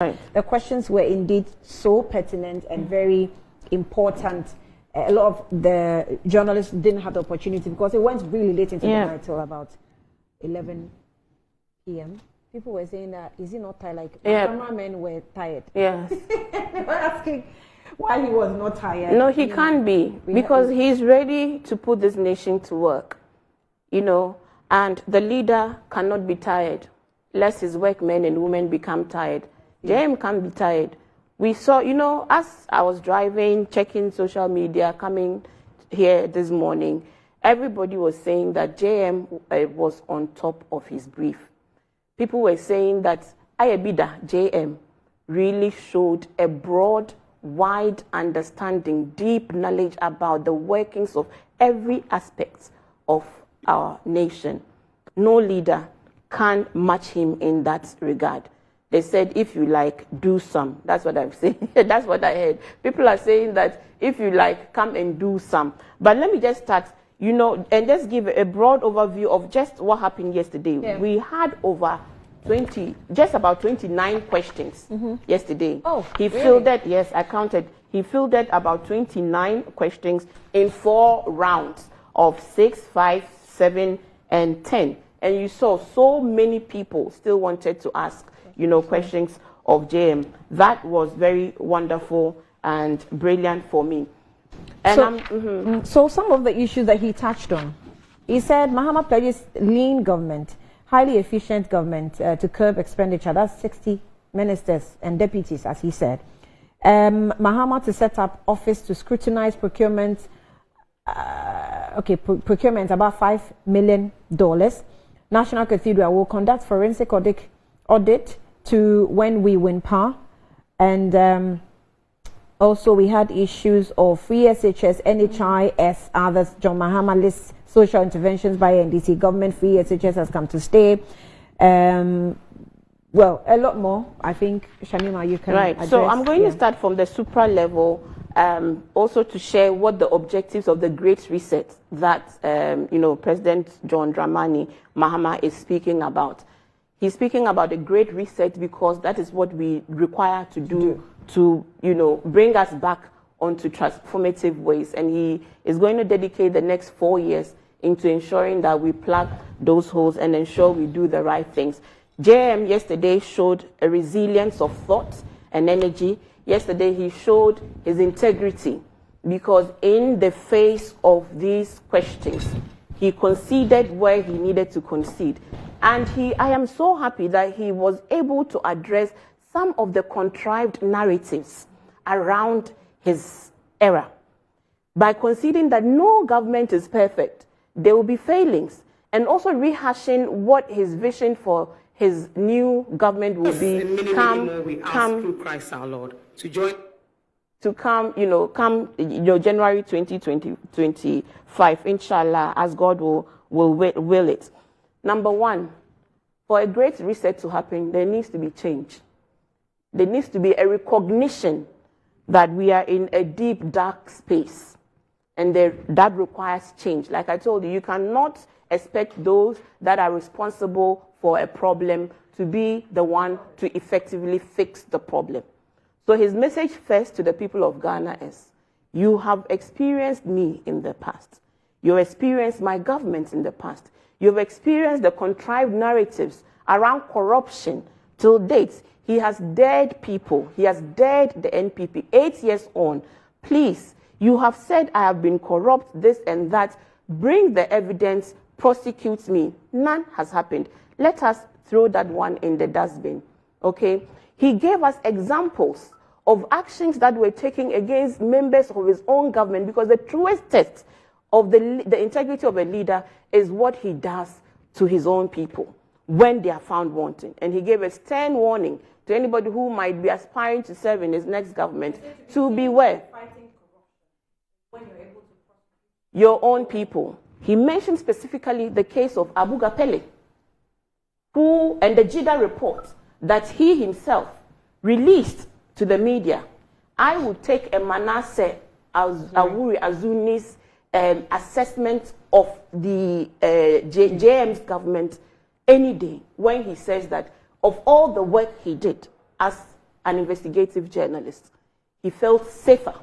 The questions were indeed so pertinent and very important. A lot of the journalists didn't have the opportunity because it went really late into the night till about 11 p.m. People were saying that, is he not tired? Like, cameramen were tired. Yes. They were asking why he was not tired. No, he can't be, because he's ready to put this nation to work, and the leader cannot be tired, lest his workmen and women become tired. JM can't be tired. We saw, as I was driving, checking social media, coming here this morning, everybody was saying that JM was on top of his brief. People were saying that Ayabida, JM, really showed a broad, wide understanding, deep knowledge about the workings of every aspect of our nation. No leader can match him in that regard. They said, if you like, do some. That's what I'm saying. That's what I heard. People are saying that if you like, come and do some. But let me just start, and just give a broad overview of just what happened yesterday. Yeah. We had over just about 29 questions yesterday. Oh, he fielded, yes, I counted. He fielded about 29 questions in 4 rounds of 6, 5, 7, and 10. And you saw so many people still wanted to ask questions of JM. That was very wonderful and brilliant for me. And so some of the issues that he touched on, he said Mahama pledges lean government, highly efficient government to curb expenditure. That's 60 ministers and deputies, as he said. Mahama to set up office to scrutinize procurement. Procurement about $5 million. National Cathedral will conduct forensic audit to when we win power. And also we had issues of free SHS, NHIS, others. John Mahama lists social interventions by NDC government. Free SHS has come to stay. Well, a lot more. I think, Shamima, you can address. So I'm going to start from the supra level, also to share what the objectives of the Great Reset that, President John Dramani Mahama is speaking about. He's speaking about the Great Reset because that is what we require to do to, bring us back onto transformative ways. And he is going to dedicate the next 4 years into ensuring that we plug those holes and ensure we do the right things. JM yesterday showed a resilience of thought and energy. Yesterday he showed his integrity because in the face of these questions, he conceded where he needed to concede. And I am so happy that he was able to address some of the contrived narratives around his era by conceding that no government is perfect. There will be failings, and also rehashing what his vision for his new government will be. Through Christ our Lord to join. To come, January 2025, inshallah, as God will it. Number one, for a great reset to happen, there needs to be change. There needs to be a recognition that we are in a deep, dark space. And that requires change. Like I told you, you cannot expect those that are responsible for a problem to be the one to effectively fix the problem. So his message first to the people of Ghana is, you have experienced me in the past. You've experienced my government in the past. You've experienced the contrived narratives around corruption. Till date, he has dared people. He has dared the NPP 8 years on. Please, you have said I have been corrupt, this and that. Bring the evidence, prosecute me. None has happened. Let us throw that one in the dustbin, okay? He gave us examples of actions that were taken against members of his own government, because the truest test of the integrity of a leader is what he does to his own people when they are found wanting. And he gave a stern warning to anybody who might be aspiring to serve in his next government to beware. Your own people. He mentioned specifically the case of Abu Gapele, and the JIDA report that he himself released to the media. I would take a Manasseh Awuri Azuni's assessment of the JM's government any day when he says that of all the work he did as an investigative journalist. He felt safer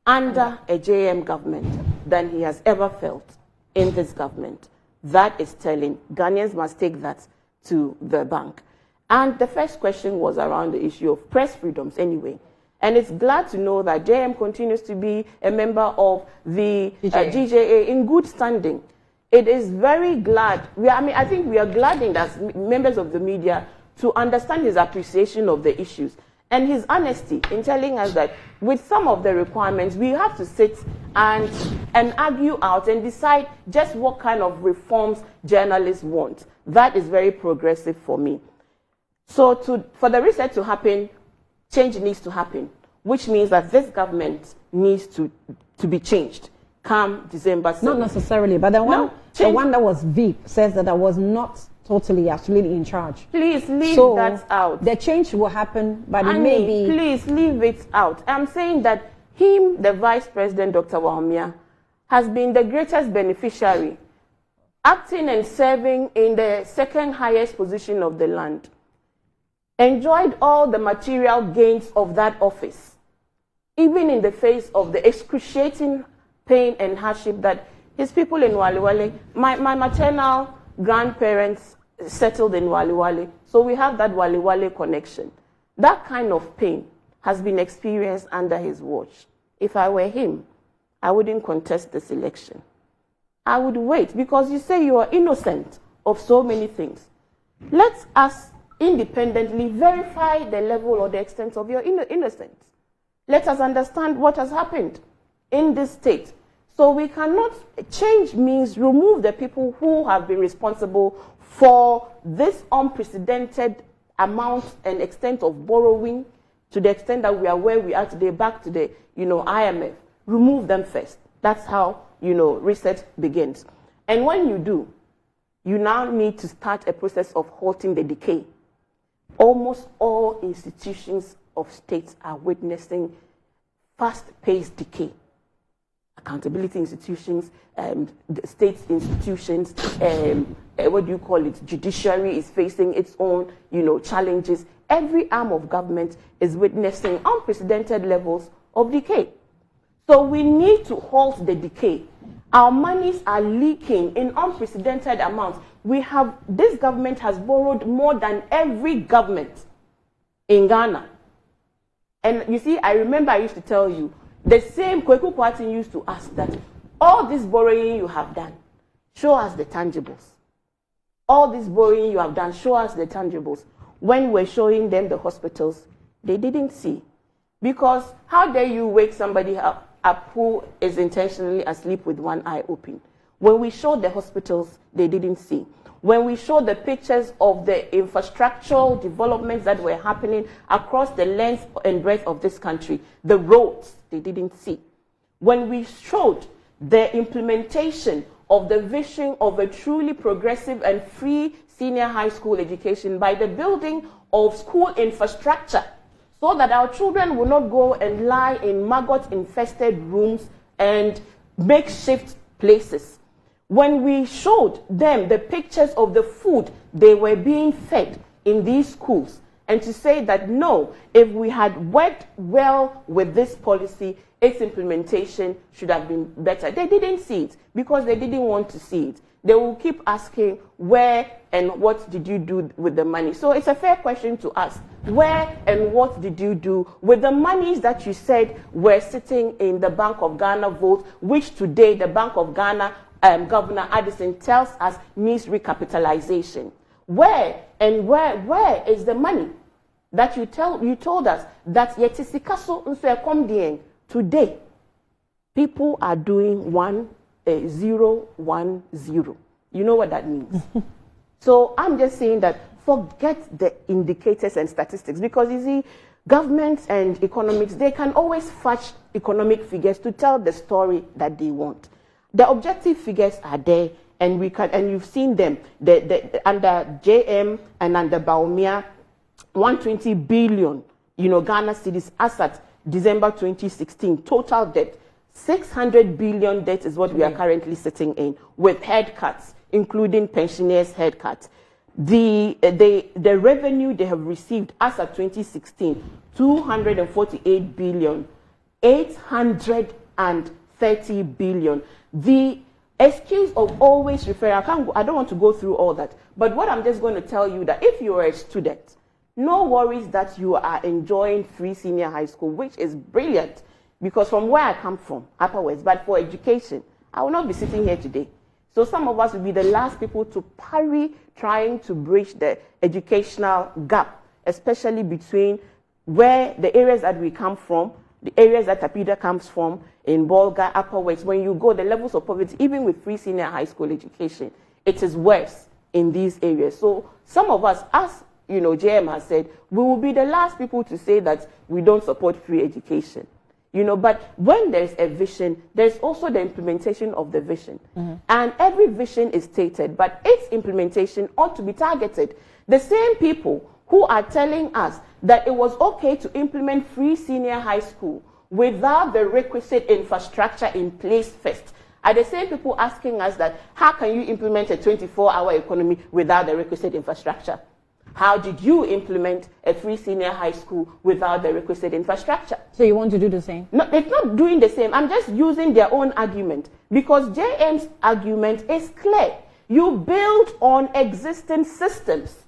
under a JM government than he has ever felt in this government. That is telling. Ghanaians must take that to the bank. And the first question was around the issue of press freedoms anyway. And it's glad to know that JM continues to be a member of the GJA in good standing. It is very glad. I think we are gladdened as members of the media to understand his appreciation of the issues and his honesty in telling us that with some of the requirements, we have to sit and argue out and decide just what kind of reforms journalists want. That is very progressive for me. So for the reset to happen, change needs to happen, which means that this government needs to be changed come December 7th. Not necessarily, but the one that was VIP says that I was not totally, absolutely in charge. Please leave that out. The change will happen, but it may be... Please leave it out. I'm saying that him, the Vice President, Dr. Bawumia, has been the greatest beneficiary, acting and serving in the second highest position of the land. Enjoyed all the material gains of that office, even in the face of the excruciating pain and hardship that his people in Waliwale, my maternal grandparents settled in Waliwale, so we have that Waliwale connection. That kind of pain has been experienced under his watch. If I were him, I wouldn't contest this election. I would wait, because you say you are innocent of so many things. Let us independently verify the level or the extent of your innocence. Let us understand what has happened in this state. So we cannot, change means remove the people who have been responsible for this unprecedented amount and extent of borrowing, to the extent that we are where we are today, back to the IMF. Remove them first. That's how reset begins. And when you do, you now need to start a process of halting the decay. Almost all institutions of states are witnessing fast-paced decay. Accountability institutions, state institutions, judiciary is facing its own, challenges. Every arm of government is witnessing unprecedented levels of decay. So we need to halt the decay. Our monies are leaking in unprecedented amounts. This government has borrowed more than every government in Ghana. And you see, I remember I used to tell you, the same Kweku Kwati used to ask that, all this borrowing you have done, show us the tangibles. All this borrowing you have done, show us the tangibles. When we're showing them the hospitals, they didn't see. Because how dare you wake somebody up who is intentionally asleep with one eye open? When we showed the hospitals, they didn't see. When we showed the pictures of the infrastructural developments that were happening across the length and breadth of this country, the roads, they didn't see. When we showed the implementation of the vision of a truly progressive and free senior high school education by the building of school infrastructure, so that our children will not go and lie in maggot-infested rooms and makeshift places. When we showed them the pictures of the food they were being fed in these schools, and to say that no, if we had worked well with this policy, its implementation should have been better. They didn't see it because they didn't want to see it. They will keep asking, where and what did you do with the money? So it's a fair question to ask. Where and what did you do with the monies that you said were sitting in the Bank of Ghana vault, which today the Bank of Ghana Governor Addison tells us needs recapitalization? Where is the money that you told us that yetisikaso nso ekomdien today? People are doing 1010. You know what that means? So I'm just saying that forget the indicators and statistics, because you see, governments and economics, they can always fetch economic figures to tell the story that they want. The objective figures are there, and you've seen them. Under JM and under Bawumia, 120 billion, Ghana cedis as at December 2016, total debt. 600 billion debt is what we are currently sitting in, with head cuts, including pensioners' head cuts. the revenue they have received as of 2016, 248 billion, 830 billion. The excuse of always referring, I don't want to go through all that, but what I'm just going to tell you that if you are a student, no worries that you are enjoying free senior high school, which is brilliant, because from where I come from, Upper West, but for education, I will not be sitting here today. So some of us will be the last people to parry trying to bridge the educational gap, especially between where the areas that we come from, the areas that Tapida comes from, in Bolga, Upper West. When you go, the levels of poverty, even with free senior high school education, it is worse in these areas. So some of us, as you know, JM has said, we will be the last people to say that we don't support free education. You know, but when there's a vision, there's also the implementation of the vision. And every vision is stated, but its implementation ought to be targeted. The same people who are telling us that it was okay to implement free senior high school without the requisite infrastructure in place first are the same people asking us that, how can you implement a 24-hour economy without the requisite infrastructure? How did you implement a free senior high school without the requisite infrastructure? So you want to do the same? No, it's not doing the same. I'm just using their own argument, because JM's argument is clear. You build on existing systems.